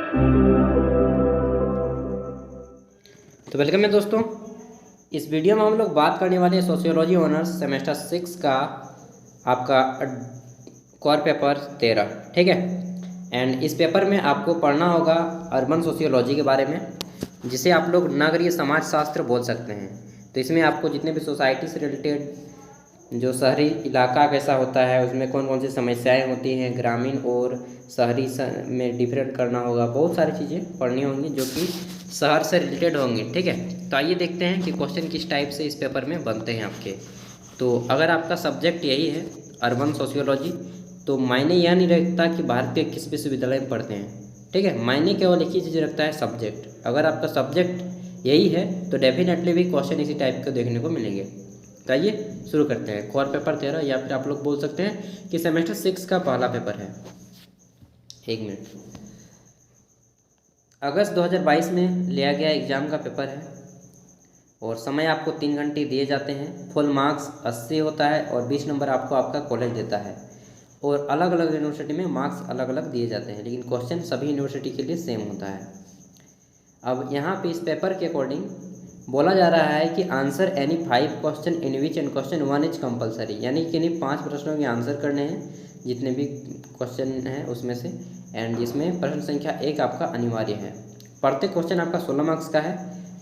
तो वेलकम है दोस्तों। इस वीडियो में हम लोग बात करने वाले हैं सोशियोलॉजी ऑनर्स सेमेस्टर 6 का आपका कोर पेपर 13, ठीक है। एंड इस पेपर में आपको पढ़ना होगा अर्बन सोशियोलॉजी के बारे में, जिसे आप लोग नगरीय समाज शास्त्र बोल सकते हैं। तो इसमें आपको जितने भी सोसाइटी से रिलेटेड, जो शहरी इलाका कैसा होता है, उसमें कौन कौन सी समस्याएं होती हैं, ग्रामीण और शहरी में डिफरेंट करना होगा, बहुत सारी चीज़ें पढ़नी होंगी जो कि शहर से रिलेटेड होंगे, ठीक है। तो आइए देखते हैं कि क्वेश्चन किस टाइप से इस पेपर में बनते हैं आपके। तो अगर आपका सब्जेक्ट यही है अर्बन सोशियोलॉजी, तो मायने यह नहीं रखता कि भारत के किस विश्वविद्यालय में पढ़ते हैं, ठीक है। मायने केवल एक ही चीज़ रखता है, सब्जेक्ट। अगर आपका सब्जेक्ट यही है तो डेफिनेटली भी क्वेश्चन इसी टाइप के देखने को मिलेंगे। तो आइए शुरू करते हैं। कोर पेपर 13, या फिर आप लोग बोल सकते हैं कि सेमेस्टर 6 का पहला पेपर है। एक मिनट, अगस्त 2022 में लिया गया एग्ज़ाम का पेपर है और समय आपको 3 घंटे दिए जाते हैं। फुल मार्क्स 80 होता है और 20 नंबर आपको आपका कॉलेज देता है। और अलग अलग यूनिवर्सिटी में मार्क्स अलग अलग दिए जाते हैं, लेकिन क्वेश्चन सभी यूनिवर्सिटी के लिए सेम होता है। अब यहाँ पे इस पेपर के अकॉर्डिंग बोला जा रहा है कि answer any 5 question in which and question 1 is compulsory, यानी कि इन्हीं 5 प्रश्नों के आंसर करने हैं जितने भी क्वेश्चन हैं उसमें से, एंड जिसमें प्रश्न संख्या 1 आपका अनिवार्य है। प्रत्येक क्वेश्चन आपका 16 मार्क्स का है।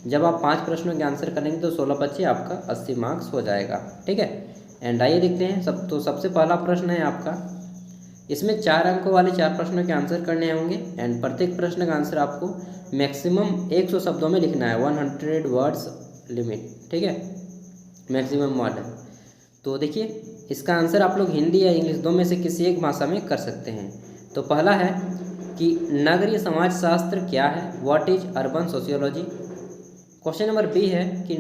जब आप 5 प्रश्नों के आंसर करेंगे तो 16 बच्चे आपका 80 मार्क्स हो जाएगा, ठीक है। एंड आइए देखते हैं। सबसे पहला प्रश्न है आपका, इसमें 4 अंकों वाले 4 प्रश्नों के आंसर करने होंगे। एंड प्रत्येक प्रश्न का आंसर आपको मैक्सिमम 100 शब्दों में लिखना है, 100 वर्ड्स लिमिट, ठीक है, मैक्सिमम वर्ड है। तो देखिए, इसका आंसर आप लोग हिंदी या इंग्लिश दो में से किसी एक भाषा में कर सकते हैं। तो पहला है कि नगरीय समाज शास्त्र क्या है, what is urban sociology. Question number B है कि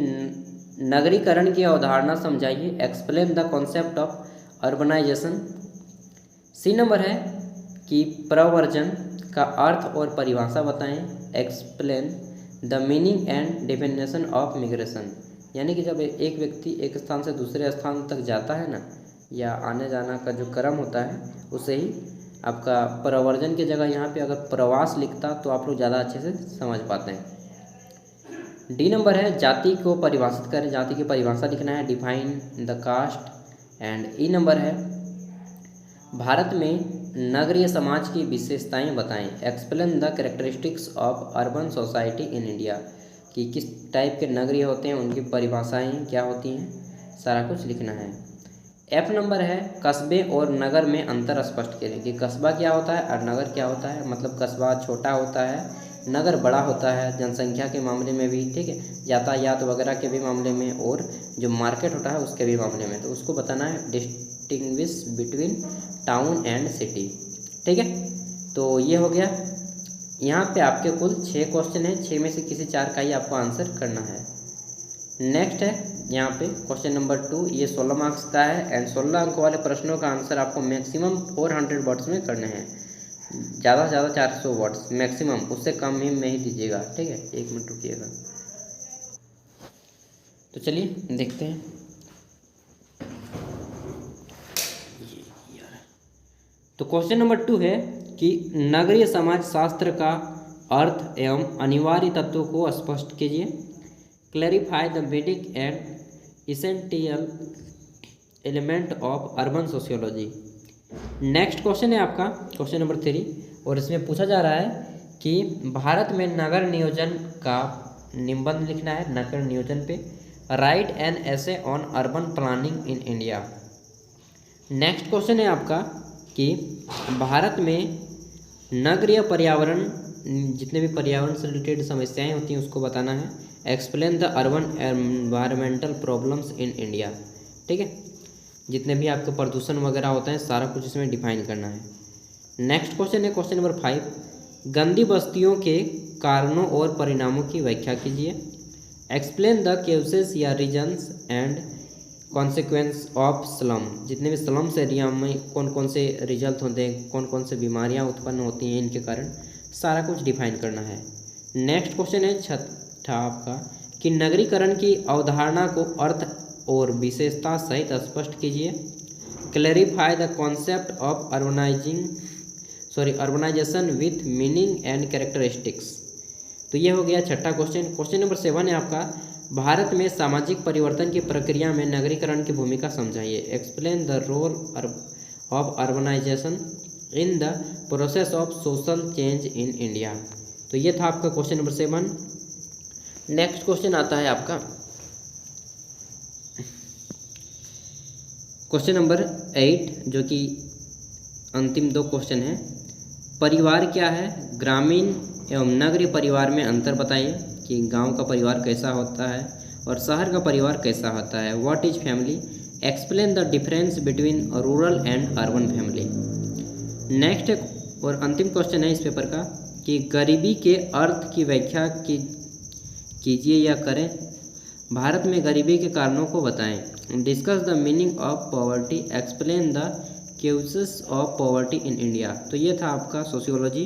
नगरीकरण की अवधारणा समझाइए, explain the concept of urbanisation. C number है कि प्रव्रजन का अर्थ और परिभाषा बताएं, explain the meaning and definition of migration. यानी कि जब एक व्यक्ति एक स्थान से दूसरे स्थान तक जाता है ना, या आने जाना का जो क्रम होता है, उसे ही आपका प्रव्रजन की जगह यहाँ पे अगर प्रवास लिखता तो आप लोग ज़्यादा अच्छे से समझ पाते हैं। डी नंबर है जाति को परिभाषित करें, जाति की परिभाषा लिखना है, define the caste. And E number है भारत में नगरीय समाज की विशेषताएं बताएं, explain the characteristics of urban society in India. कि किस टाइप के नगरीय होते हैं, उनकी परिभाषाएं क्या होती हैं, सारा कुछ लिखना है। एफ नंबर है कस्बे और नगर में अंतर स्पष्ट करें, कि कस्बा क्या होता है और नगर क्या होता है। मतलब कस्बा छोटा होता है, नगर बड़ा होता है, जनसंख्या के मामले में भी, ठीक है, यातायात वगैरह के भी मामले में, और जो मार्केट होता है उसके भी मामले में। तो उसको बताना है, distinguish between town and city, ठीक है। तो ये हो गया। यहाँ पे आपके कुल 6 क्वेश्चन हैं, 6 में से किसी 4 का ही आपको आंसर करना है। नेक्स्ट है यहाँ पे क्वेश्चन नंबर 2, ये 16 मार्क्स का है। एंड 16 अंक वाले प्रश्नों का आंसर आपको मैक्सिमम 400 वर्ड्स में करने हैं, ज़्यादा से ज़्यादा 400 वर्ड्स मैक्सिमम, उससे कम ही में ही दीजिएगा, ठीक है। 1 मिनट रुकिएगा। तो चलिए देखते हैं। तो क्वेश्चन नंबर 2 है कि नगरीय समाज शास्त्र का अर्थ एवं अनिवार्य तत्वों को स्पष्ट कीजिए, clarify the basic and essential element of urban sociology. Next question है आपका क्वेश्चन नंबर 3, और इसमें पूछा जा रहा है कि भारत में नगर नियोजन का निबंध लिखना है, नगर नियोजन पे, right an essay on urban planning in India. Next question है आपका कि भारत में नगरीय पर्यावरण, जितने भी पर्यावरण से रिलेटेड समस्याएं होती हैं उसको बताना है, explain the urban environmental problems in India, ठीक है। जितने भी आपके प्रदूषण वगैरह होते हैं सारा कुछ इसमें डिफाइन करना है। नेक्स्ट क्वेश्चन है क्वेश्चन नंबर 5, गंदी बस्तियों के कारणों और परिणामों की व्याख्या कीजिए, एक्सप्लेन द केसेस या reasons and consequence of slum. जितने भी स्लम्स एरिया में कौन कौन से रिजल्ट होते हैं, कौन कौन से बीमारियां उत्पन्न होती हैं इनके कारण, सारा कुछ डिफाइन करना है। नेक्स्ट क्वेश्चन है 6 आपका कि नगरीकरण की अवधारणा को अर्थ और विशेषता सहित स्पष्ट कीजिए, clarify the concept of urbanising urbanisation with meaning and characteristics. तो ये हो गया छठा क्वेश्चन। क्वेश्चन नंबर 7 है आपका, भारत में सामाजिक परिवर्तन की प्रक्रिया में नगरीकरण की भूमिका समझाइए। Explain the role of urbanisation in the process of social change in India. तो ये था आपका क्वेश्चन नंबर 7। नेक्स्ट क्वेश्चन आता है आपका क्वेश्चन नंबर 8, जो कि अंतिम 2 क्वेश्चन हैं। परिवार क्या है, ग्रामीण एवं नगरीय परिवार में अंतर बताइए कि गांव का परिवार कैसा होता है और शहर का परिवार कैसा होता है। What is family, explain the difference between rural and urban family. Next और अंतिम क्वेश्चन है इस पेपर का कि गरीबी के अर्थ की व्याख्या कीजिए या करें। भारत में गरीबी के कारणों को बताएं। Discuss the meaning of poverty, explain the cases of poverty in India. तो ये था आपका सोशियोलॉजी,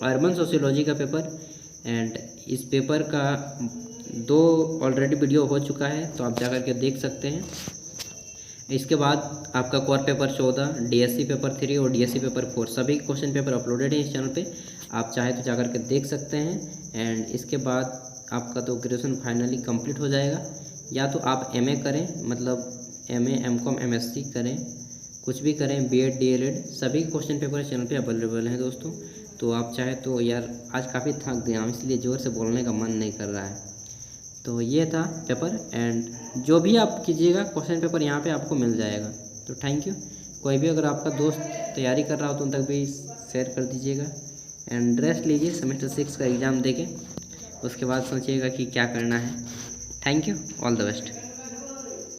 अर्बन सोशियोलॉजी का पेपर। एंड इस पेपर का 2 ऑलरेडी वीडियो हो चुका है, तो आप जाकर के देख सकते हैं। इसके बाद आपका कोर पेपर 14, डीएससी पेपर 3 और डीएससी पेपर 4 सभी क्वेश्चन पेपर अपलोडेड है इस चैनल पे, आप चाहे तो जाकर के देख सकते हैं। एंड इसके बाद आपका तो ग्रेजुएशन फाइनली कंप्लीट हो जाएगा, या तो आप एमए करें, मतलब एमए, एमकॉम, एमएससी करें, कुछ भी करें, बीएड, डीएलएड, सभी क्वेश्चन पेपर चैनल पे अवेलेबल हैं दोस्तों। तो आप चाहे तो, यार आज काफ़ी थक गया हूँ इसलिए ज़ोर से बोलने का मन नहीं कर रहा है। तो ये था पेपर, एंड जो भी आप कीजिएगा क्वेश्चन पेपर यहाँ पे आपको मिल जाएगा। तो थैंक यू। कोई भी अगर आपका दोस्त तैयारी कर रहा हो तो उन तक भी शेयर कर दीजिएगा। एंड रेस्ट लीजिए सेमेस्टर 6 का एग्ज़ाम देके, उसके बाद सोचिएगा कि क्या करना है। Thank you, all the best.